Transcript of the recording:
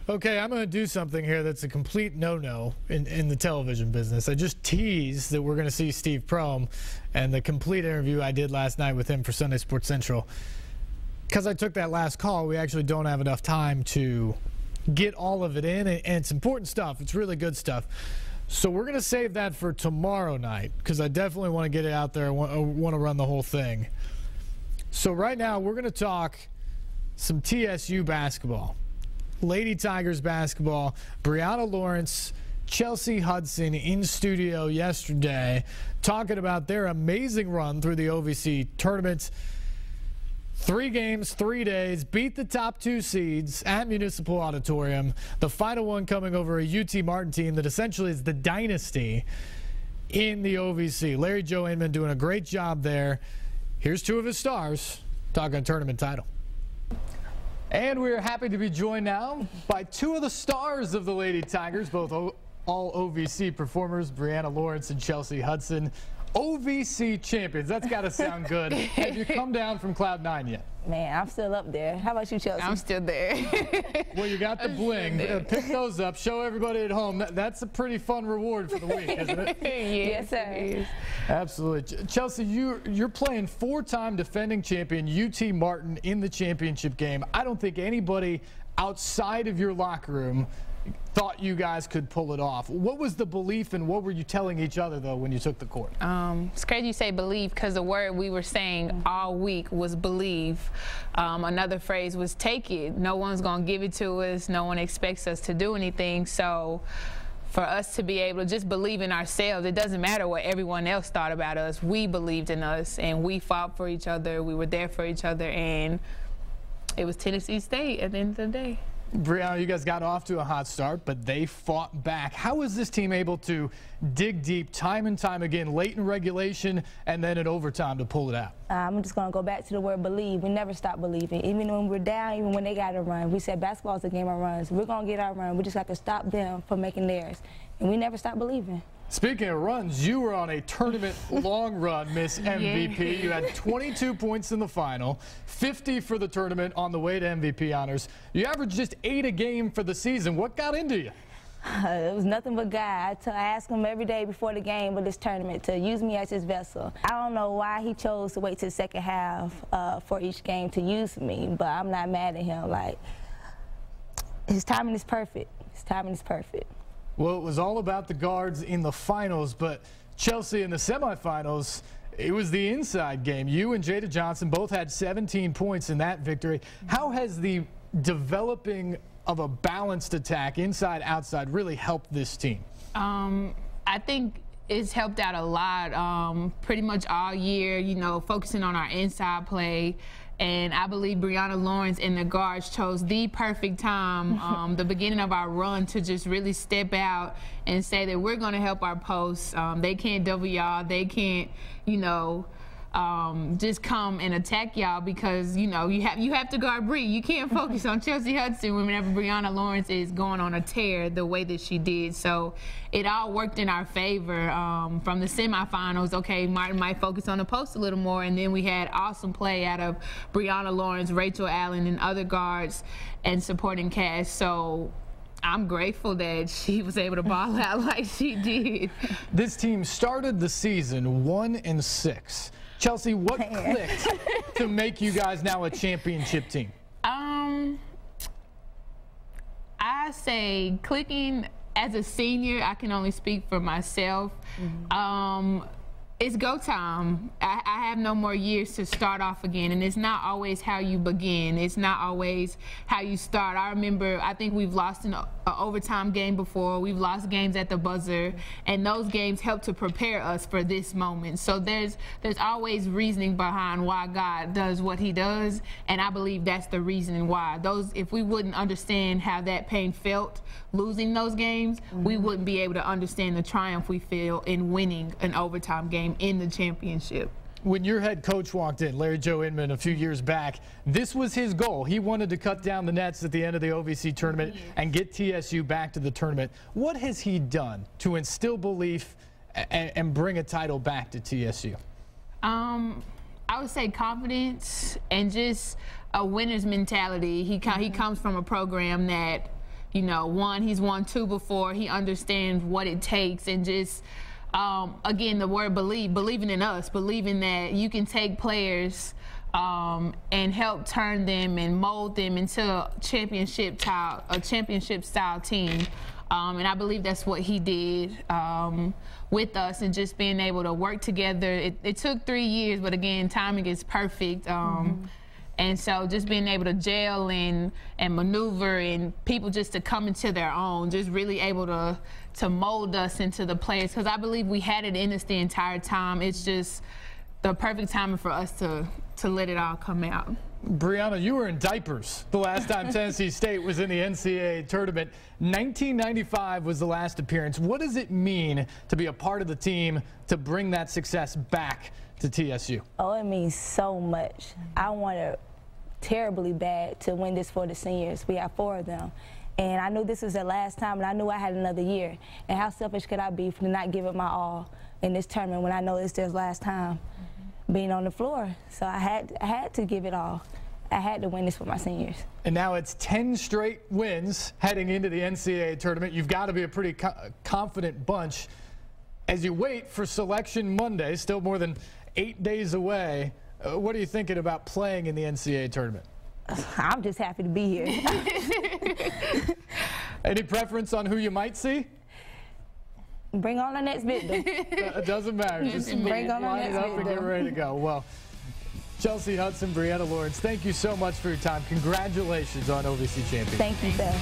Okay, I'm going to do something here that's a complete no-no in the television business. I just teased that we're going to see Steve Prohm and the complete interview I did last night with him for Sunday Sports Central. Because I took that last call, we actually don't have enough time to get all of it in, and it's important stuff. It's really good stuff. So we're going to save that for tomorrow night because I definitely want to get it out there. I want to run the whole thing. So right now we're going to talk some TSU basketball. Lady Tigers basketball. Brianna Lawrence, Chelsea Hudson in studio yesterday talking about their amazing run through the OVC tournament. 3 games, 3 days, beat the top 2 seeds at Municipal Auditorium. The final one coming over a UT Martin team that essentially is the dynasty in the OVC. Larry Joe Inman doing a great job there. Here's 2 of his stars talking tournament title. And we're happy to be joined now by 2 of the stars of the Lady Tigers, both all OVC performers, Brianna Lawrence and Chelsea Hudson. OVC champions. That's got to sound good. Have you come down from Cloud 9 yet? Man, I'm still up there. How about you, Chelsea? I'm still there. Well, you got the bling. Pick those up. Show everybody at home. That's a pretty fun reward for the week, isn't it? Yes, sir. Absolutely. Chelsea, you're playing 4-time defending champion UT Martin in the championship game. I don't think anybody outside of your locker room thought you guys could pull it off. What was the belief and what were you telling each other, though, when you took the court? It's crazy you say believe because the word we were saying all week was believe. Another phrase was take it. No one's going to give it to us. No one expects us to do anything. So for us to be able to just believe in ourselves, it doesn't matter what everyone else thought about us. We believed in us, and we fought for each other. We were there for each other, and it was Tennessee State at the end of the day. Brianna, you guys got off to a hot start, but they fought back. How was this team able to dig deep time and time again, late in regulation and then in overtime to pull it out? I'm just going to go back to the word believe. We never stop believing. Even when we're down, even when they got a run, we said basketball is a game of runs. We're going to get our run. We just have to stop them from making theirs. And we never stop believing. Speaking of runs, you were on a tournament-long run, Miss MVP. Yeah. You had 22 points in the final, 50 for the tournament on the way to MVP honors. You averaged just 8 a game for the season. What got into you? It was nothing but God. I ask him every day before the game of this tournament to use me as his vessel. I don't know why he chose to wait till the second half for each game to use me, but I'm not mad at him. Like, his timing is perfect. His timing is perfect. Well, it was all about the guards in the finals, but Chelsea in the semifinals, it was the inside game. You and Jada Johnson both had 17 points in that victory. How has the developing of a balanced attack, inside, outside, really helped this team? I think it's helped out a lot pretty much all year, you know, focusing on our inside play. And I believe Brianna Lawrence and the guards chose the perfect time, the beginning of our run, to just really step out and say that we're going to help our posts. They can't double y'all. They can't, you know, just come and attack y'all because, you know, you have to guard Bree. You can't focus on Chelsea Hudson whenever Brianna Lawrence is going on a tear the way that she did. So it all worked in our favor from the semifinals. Okay, Martin might focus on the post a little more, and then we had awesome play out of Brianna Lawrence, Rachel Allen, and other guards and supporting cast. So I'm grateful that she was able to ball out like she did. This team started the season 1-6. Chelsea, what clicked to make you guys now a championship team? I say clicking as a senior, I can only speak for myself. It's go time. I have no more years to start off again, and it's not always how you begin. It's not always how you start. I remember, I think we've lost an overtime game before. We've lost games at the buzzer, and those games help to prepare us for this moment. So there's always reasoning behind why God does what he does, and I believe that's the reasoning why. If we wouldn't understand how that pain felt losing those games, we wouldn't be able to understand the triumph we feel in winning an overtime game in the championship. When your head coach walked in, Larry Joe Inman, a few years back, this was his goal. He wanted to cut down the nets at the end of the OVC tournament and get TSU back to the tournament. What has he done to instill belief and bring a title back to TSU? I would say confidence and just a winner's mentality. He comes from a program that you know, he's won 2 before. He understands what it takes, and just again, the word believing in us, believing that you can take players and help turn them and mold them into a championship style team. And I believe that's what he did with us, and just being able to work together. It took 3 years, but again, timing is perfect. And so just being able to gel and maneuver, and people just to come into their own, just really able to mold us into the players, because I believe we had it in us the entire time. It's just the perfect timing for us to let it all come out. Brianna, you were in diapers the last time Tennessee State was in the NCAA tournament. 1995 was the last appearance. What does it mean to be a part of the team to bring that success back to TSU? Oh, it means so much. I wanted terribly bad to win this for the seniors. We have 4 of them. And I knew this was the last time, and I knew I had another year. And how selfish could I be to not give it my all in this tournament when I know it's their last time being on the floor? So I had to give it all. I had to win this for my seniors. And now it's 10 straight wins heading into the NCAA tournament. You've got to be a pretty confident bunch. As you wait for Selection Monday, still more than 8 days away, what are you thinking about playing in the NCAA tournament? I'm just happy to be here. Any preference on who you might see? Bring on the next victim. It doesn't matter. Just bring on the next line it up and get ready to go. Well, Chelsea Hudson, Brianna Lawrence, thank you so much for your time. Congratulations on OVC champion. Thank you, sir.